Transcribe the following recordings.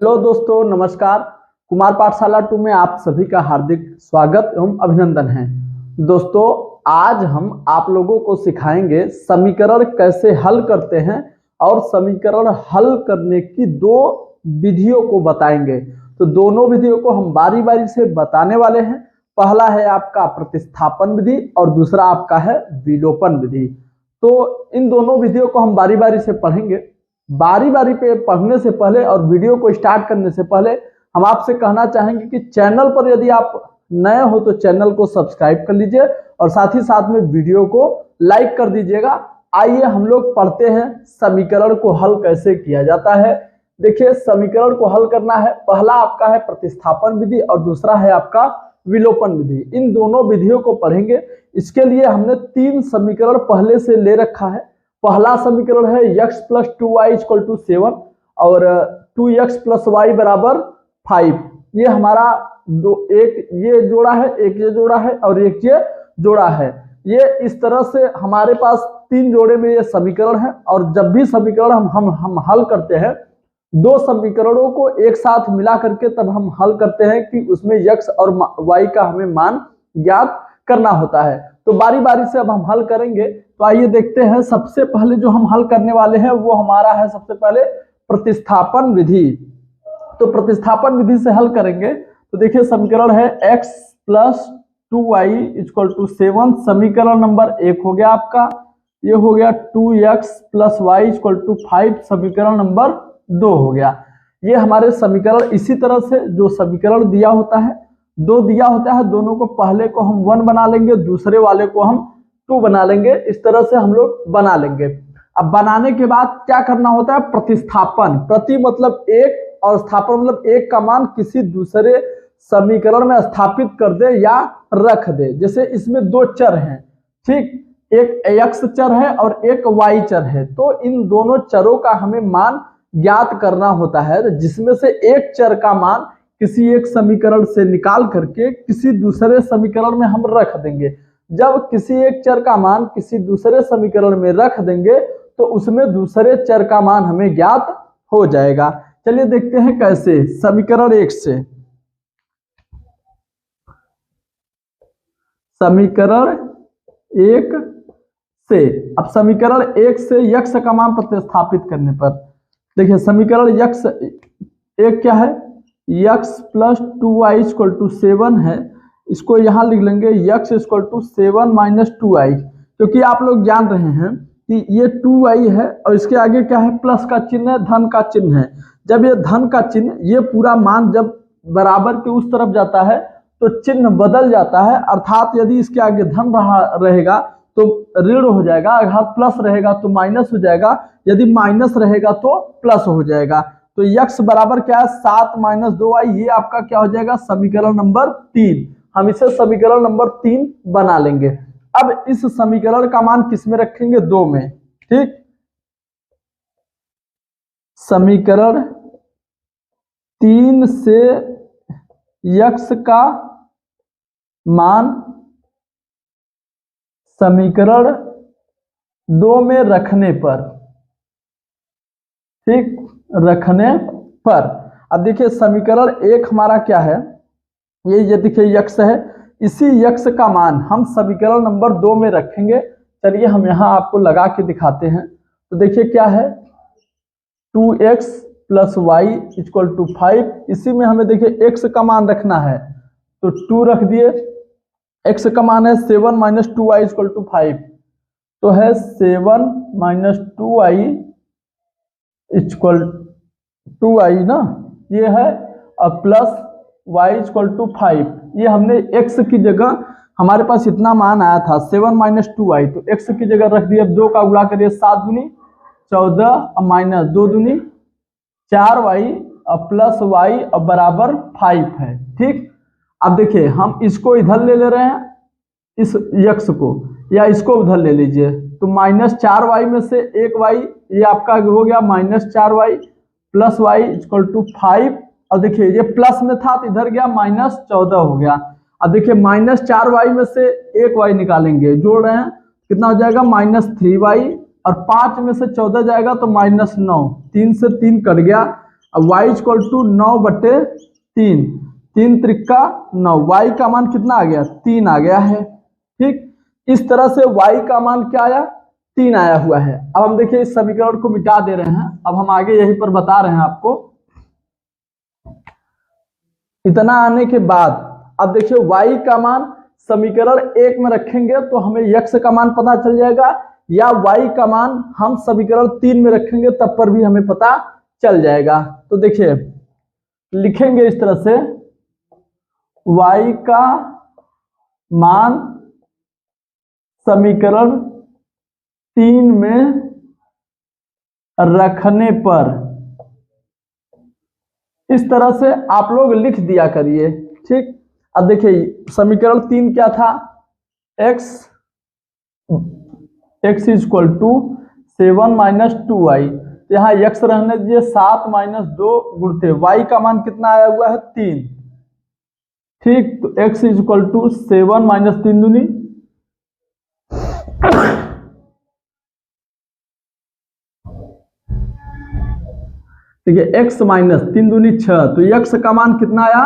Hello दोस्तों, नमस्कार। कुमार पाठशाला 2 में आप सभी का हार्दिक स्वागत एवं अभिनंदन है। दोस्तों, आज हम आप लोगों को सिखाएंगे समीकरण कैसे हल करते हैं और समीकरण हल करने की 2 विधियों को बताएंगे। तो दोनों विधियों को हम बारी बारी से बताने वाले हैं। पहला है आपका प्रतिस्थापन विधि और दूसरा आपका है विलोपन विधि। तो इन दोनों विधियों को हम बारी बारी से पढ़ेंगे। बारी बारी पे पढ़ने से पहले और वीडियो को स्टार्ट करने से पहले हम आपसे कहना चाहेंगे कि चैनल पर यदि आप नए हो तो चैनल को सब्सक्राइब कर लीजिए और साथ ही साथ में वीडियो को लाइक कर दीजिएगा। आइए हम लोग पढ़ते हैं समीकरण को हल कैसे किया जाता है। देखिए, समीकरण को हल करना है, पहला आपका है प्रतिस्थापन विधि और दूसरा है आपका विलोपन विधि। इन दोनों विधियों को पढ़ेंगे। इसके लिए हमने 3 समीकरण पहले से ले रखा है। पहला समीकरण है x + 2y = 7 और 2x + y = 5। ये हमारा एक ये जोड़ा है, एक ये जोड़ा है और एक ये जोड़ा है। ये इस तरह से हमारे पास 3 जोड़े में ये समीकरण है। और जब भी समीकरण हम हल करते हैं, 2 समीकरणों को एक साथ मिला करके तब हम हल करते हैं कि उसमें x और y का हमें मान ज्ञात करना होता है। तो बारी बारी से अब हम हल करेंगे। तो आइए देखते हैं। सबसे पहले जो हम हल करने वाले हैं वो हमारा है सबसे पहले प्रतिस्थापन विधि। तो प्रतिस्थापन विधि से हल करेंगे। तो देखिए, समीकरण है x + 2y = 7। समीकरण नंबर 1 हो गया आपका। ये हो गया 2x + y = 5। समीकरण नंबर 2 हो गया। ये हमारे समीकरण इसी तरह से जो समीकरण दिया होता है, 2 दिया होता है, दोनों को पहले को हम 1 बना लेंगे, दूसरे वाले को हम 2 बना लेंगे। इस तरह से हम लोग बना लेंगे। अब बनाने के बाद क्या करना होता है? प्रतिस्थापन। प्रति मतलब एक और स्थापन मतलब एक का मान किसी दूसरे समीकरण में स्थापित कर दे या रख दे। जैसे इसमें 2 चर हैं, ठीक, एक x चर है और एक y चर है। तो इन दोनों चरों का हमें मान ज्ञात करना होता है, जिसमें से एक चर का मान किसी एक समीकरण से निकाल करके किसी दूसरे समीकरण में हम रख देंगे। जब किसी एक चर का मान किसी दूसरे समीकरण में रख देंगे तो उसमें दूसरे चर का मान हमें ज्ञात हो जाएगा। चलिए देखते हैं कैसे। समीकरण 1 से, समीकरण 1 से, अब समीकरण 1 से x का मान प्रतिस्थापित करने पर देखिए, समीकरण x 1 क्या है? x + 2y = 7 है। इसको यहां लिख लेंगे x = 7 - 2y, क्योंकि आप लोग जान रहे हैं कि ये 2y है और इसके आगे क्या है? प्लस का चिन्ह है, धन का चिन्ह है। जब ये धन का चिन्ह, ये पूरा मान जब बराबर के उस तरफ जाता है तो चिन्ह बदल जाता है। अर्थात यदि इसके आगे धन रहेगा तो ऋण हो जाएगा, अगर प्लस रहेगा तो माइनस हो जाएगा, यदि माइनस रहेगा तो प्लस हो जाएगा। तो x बराबर क्या है? 7 - 2y। ये आपका क्या हो जाएगा? समीकरण नंबर 3। हम इसे समीकरण नंबर 3 बना लेंगे। अब इस समीकरण का मान किस में रखेंगे? 2 में, ठीक। समीकरण 3 से x का मान समीकरण 2 में रखने पर, ठीक, रखने पर। अब देखिए, समीकरण 1 हमारा क्या है? ये देखिए x है। इसी x का मान हम समीकरण नंबर 2 में रखेंगे। चलिए हम यहां आपको लगा के दिखाते हैं। तो देखिए क्या है? 2x + y = 5। इसी में हमें देखिए x का मान रखना है, तो 2 रख दिए। x का मान है 7 - 2y = 5, तो है 7 - 2y = 2y ना, ये है, और प्लस y = 5। ये हमने x की जगह, हमारे पास इतना मान आया था 7 - 2y, तो x की जगह रख दिया। 2 का गुणा करिए, 7 दूनी 14 और माइनस 2 दूनी 4y और प्लस y और बराबर 5 है, ठीक। अब देखिए, हम इसको इधर ले रहे हैं, इस x को, या इसको उधर ले लीजिए। तो -4y में से 1y, ये आपका हो गया -4y प्लस y = 5। और देखिए ये प्लस में था तो इधर गया -14 हो गया। अब देखिए -4y में से 1y निकालेंगे, जोड़ रहे हैं, कितना हो जाएगा? -3y, और 5 में से 14 जाएगा तो -9, 3 से 3 कट गया। अब y इक्वल टू 9/3, 3 त्रिका 9, y का मान कितना आ गया 3 आ गया है। ठीक, इस तरह से y का मान क्या आया 3 आया हुआ है। अब हम देखिए इस समीकरण को मिटा दे रहे हैं। अब हम आगे यहीं पर बता रहे हैं आपको। इतना आने के बाद अब देखिए y का मान समीकरण 1 में रखेंगे तो हमें x का मान पता चल जाएगा, या y का मान हम समीकरण 3 में रखेंगे तब पर भी हमें पता चल जाएगा। तो देखिए लिखेंगे इस तरह से, y का मान समीकरण 3 में रखने पर, इस तरह से आप लोग लिख दिया करिए। ठीक, अब देखिए समीकरण 3 क्या था, x equal to 7 minus 2y, यहाँ x रहने दीजिए, 7 माइनस 2 गुणते y का मान कितना आया हुआ है 3। ठीक, तो x इक्वल टू 7 माइनस 3 दूनी ठीक है, x माइनस 3 दूनी 6, तो x का मान कितना आया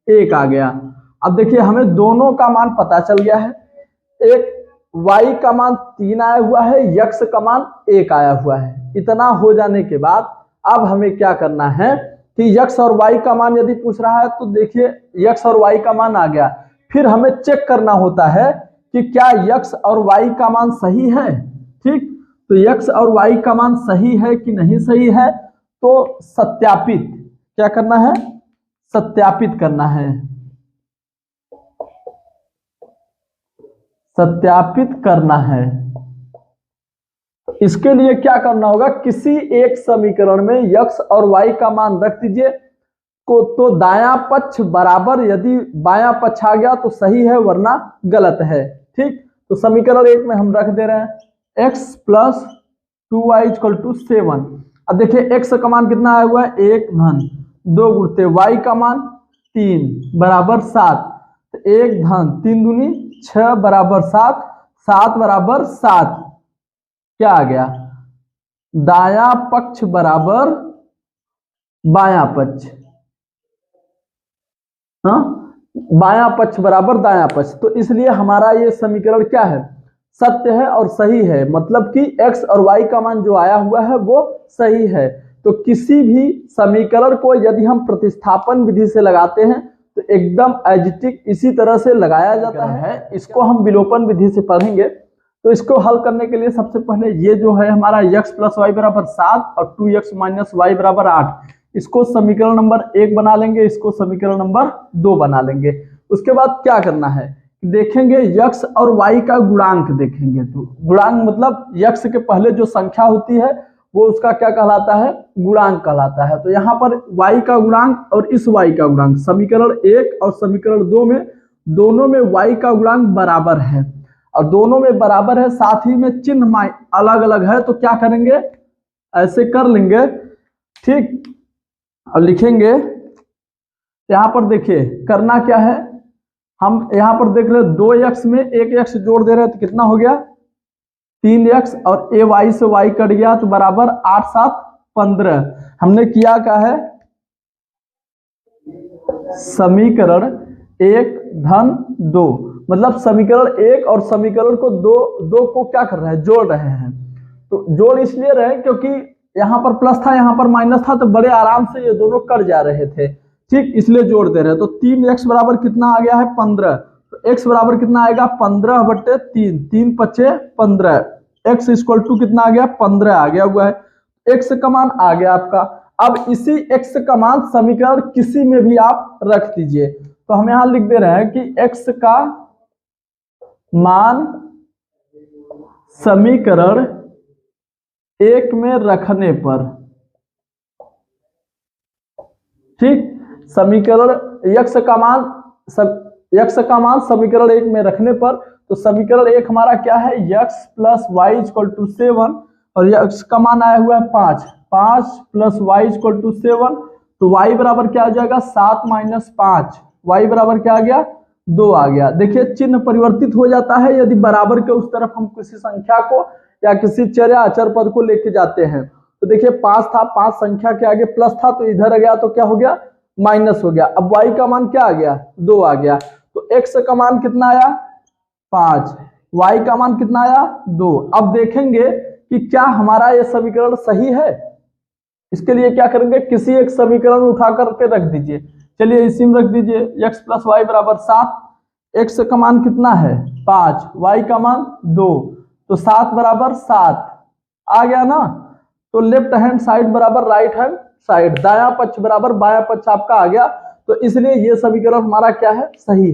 1 आ गया। अब देखिए हमें दोनों का मान पता चल गया है, एक y का मान 3 आया हुआ है, x का मान 1 आया हुआ है। इतना हो जाने के बाद अब हमें क्या करना है कि x और y का मान यदि पूछ रहा है तो देखिए x और y का मान आ गया, फिर हमें चेक करना होता है कि क्या x और y का मान सही है। ठीक, तो x और y का मान सही है कि नहीं सही है, तो सत्यापित क्या करना है, सत्यापित करना है। सत्यापित करना है, इसके लिए क्या करना होगा, किसी एक समीकरण में x और y का मान रख दीजिए को, तो दायां पक्ष बराबर, यदि बायां पक्ष आ गया तो सही है वरना गलत है। ठीक, तो समीकरण 1 में हम रख दे रहे हैं x plus 2y equal to 7। अब देखिए x का मान कितना आया हुआ है 1 धन 2 गुणते y का मान 3 बराबर 7, तो 1 धन 3 दूनी 6 बराबर 7, 7 बराबर 7 क्या आ गया, दायां पक्ष बराबर बायां पक्ष, हाँ बायां पक्ष बराबर दायां पक्ष। तो इसलिए हमारा ये समीकरण क्या है, सत्य है और सही है, मतलब कि x और y का मान जो आया हुआ है वो सही है। तो किसी भी समीकरण को यदि हम प्रतिस्थापन विधि से लगाते हैं तो एकदम एज इट इज इसी तरह से लगाया जाता है। इसको हम विलोपन विधि से पढ़ेंगे। तो इसको हल करने के लिए सबसे पहले ये जो है हमारा x प्लस वाई बराबर 7 और 2x माइनस वाई बराबर 8, इसको समीकरण नंबर 1 बना लेंगे, इसको समीकरण नंबर 2 बना लेंगे। उसके बाद क्या करना है, देखेंगे x और y का गुणांक देखेंगे। तो गुणांक मतलब x के पहले जो संख्या होती है वो उसका क्या कहलाता है, गुणांक कहलाता है। तो यहाँ पर y का गुणांक और इस y का गुणांक, समीकरण 1 और समीकरण 2 में दोनों में y का गुणांक बराबर है और दोनों में बराबर है, साथ ही में चिन्ह अलग अलग है। तो क्या करेंगे, ऐसे कर लेंगे। ठीक, अब लिखेंगे यहाँ पर, देखिए करना क्या है, हम यहाँ पर देख ले 2x में 1x जोड़ दे रहे हैं तो कितना हो गया 3x, और ए वाई से y कट गया तो बराबर 8 7 15। हमने किया क्या है, समीकरण 1 धन 2, मतलब समीकरण 1 और समीकरण को दो को क्या कर रहे हैं, जोड़ रहे हैं। तो जोड़ इसलिए रहे क्योंकि यहाँ पर प्लस था यहाँ पर माइनस था, तो बड़े आराम से ये दोनों कट जा रहे थे। ठीक, इसलिए जोड़ दे रहे हैं। तो 3x बराबर कितना आ गया है 15, तो x बराबर कितना आएगा 15/3, 3 पचे 15, x इक्वल टू कितना आ गया 15 आ गया हुआ है, x का मान आ गया आपका। अब इसी x का मान समीकरण किसी में भी आप रख दीजिए। तो हम यहां लिख दे रहे हैं कि x का मान समीकरण 1 में रखने पर, ठीक, समीकरण x का मान समीकरण 1 में रखने पर, तो समीकरण 1 हमारा क्या है, x plus y equal to 7 और x का मान आया हुआ है 5, 5 प्लस वाई इक्वल टू 7, तो y बराबर क्या आ जाएगा 7 माइनस 5, y बराबर क्या आ गया 2 आ गया। देखिए चिन्ह परिवर्तित हो जाता है यदि बराबर के उस तरफ हम किसी संख्या को या किसी चर या अचर पद को लेके जाते हैं। तो देखिए 5 था, 5 संख्या के आगे प्लस था तो इधर आ गया तो क्या हो गया, माइनस हो गया। अब y का मान क्या आ गया, 2 आ गया। तो x का मान कितना आया, 5, y का मान कितना आया, 2। अब देखेंगे कि क्या हमारा ये समीकरण सही है। इसके लिए क्या करेंगे, किसी एक समीकरण उठा करके रख दीजिए। चलिए इसी में रख दीजिए, x + y = 7, x का मान कितना है 5, y का मान 2, तो 7 = 7 आ गया ना। तो लेफ्ट हैंड साइड बराबर राइट हैंड साइड, दायां पक्ष बराबर बायां पक्ष आपका आ गया। तो इसलिए ये समीकरण हमारा क्या है, सही है।